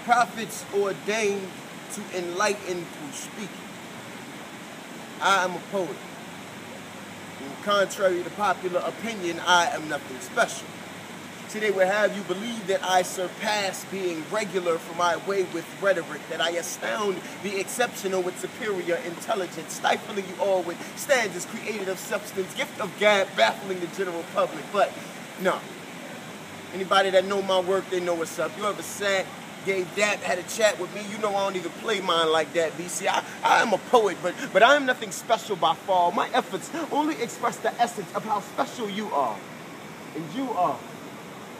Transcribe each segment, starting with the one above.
prophets ordained to enlighten through speaking. I am a poet. And contrary to popular opinion, I am nothing special. See, they would have you believe that I surpass being regular for my way with rhetoric, that I astound the exceptional with superior intelligence, stifling you all with stanzas created of substance, gift of gab, baffling the general public. But no. Anybody that know my work, they know what's up. You ever sat, gave that, had a chat with me, you know I don't even play mine like that, BC. I am a poet, but I am nothing special by far. My efforts only express the essence of how special you are. And you are.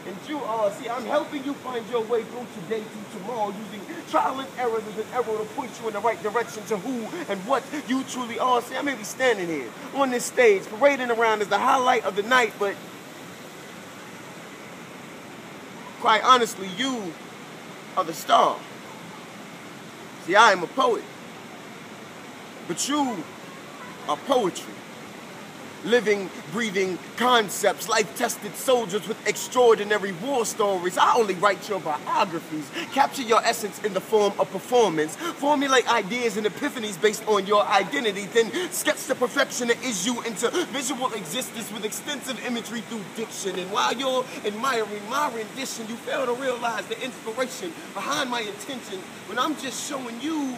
And you are. See, I'm helping you find your way through today to tomorrow using trial and error as an arrow to point you in the right direction to who and what you truly are. See, I may be standing here on this stage, parading around as the highlight of the night, but quite honestly, you are the star. See, I am a poet, but you are poetry. Living, breathing concepts, life-tested soldiers with extraordinary war stories. I only write your biographies, capture your essence in the form of performance, formulate ideas and epiphanies based on your identity, then sketch the perfection that is you into visual existence with extensive imagery through diction. And while you're admiring my rendition, you fail to realize the inspiration behind my intention when I'm just showing you.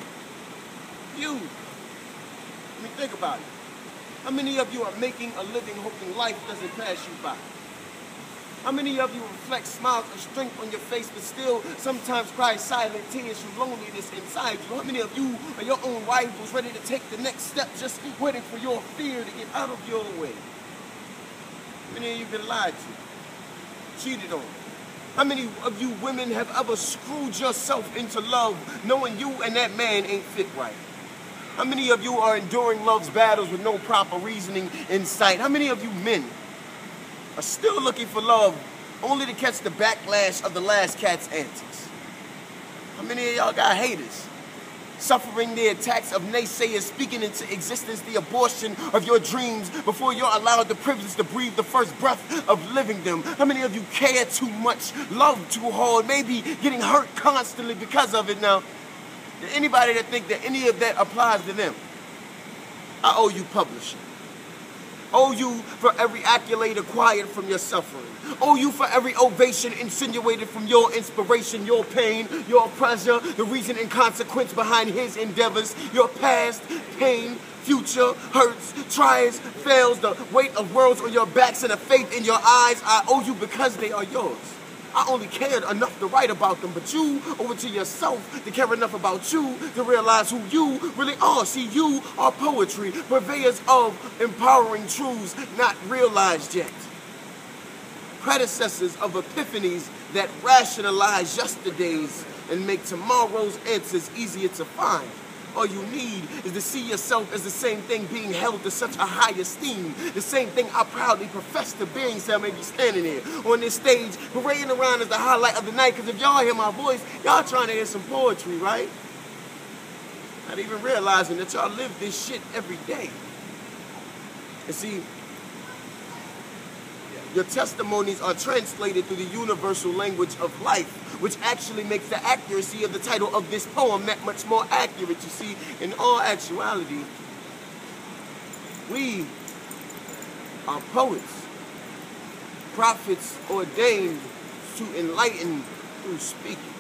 I mean, think about it. How many of you are making a living hoping life doesn't pass you by? How many of you reflect smiles of strength on your face but still sometimes cry silent tears from loneliness inside you? How many of you are your own rivals ready to take the next step just waiting for your fear to get out of your way? How many of you have been lied to, cheated on? How many of you women have ever screwed yourself into love knowing you and that man ain't fit right? How many of you are enduring love's battles with no proper reasoning in sight? How many of you men are still looking for love only to catch the backlash of the last cat's antics? How many of y'all got haters suffering the attacks of naysayers speaking into existence the abortion of your dreams before you're allowed the privilege to breathe the first breath of living them? How many of you care too much, love too hard, maybe getting hurt constantly because of it? Now, anybody that think that any of that applies to them, I owe you publishing. Owe you for every accolade acquired from your suffering. Owe you for every ovation insinuated from your inspiration, your pain, your pleasure, the reason and consequence behind his endeavors, your past, pain, future, hurts, tries, fails, the weight of worlds on your backs and the faith in your eyes. I owe you because they are yours. I only cared enough to write about them, but you owe it to yourself to care enough about you to realize who you really are. See, you are poetry, purveyors of empowering truths not realized yet. Predecessors of epiphanies that rationalize yesterdays and make tomorrow's answers easier to find. All you need is to see yourself as the same thing being held to such a high esteem. The same thing I proudly profess to being, so I may be standing here on this stage, parading around as the highlight of the night. Because if y'all hear my voice, y'all trying to hear some poetry, right? Not even realizing that y'all live this shit every day. And see, your testimonies are translated through the universal language of life, which actually makes the accuracy of the title of this poem that much more accurate. You see, in all actuality, we are poets, prophets ordained to enlighten through speaking.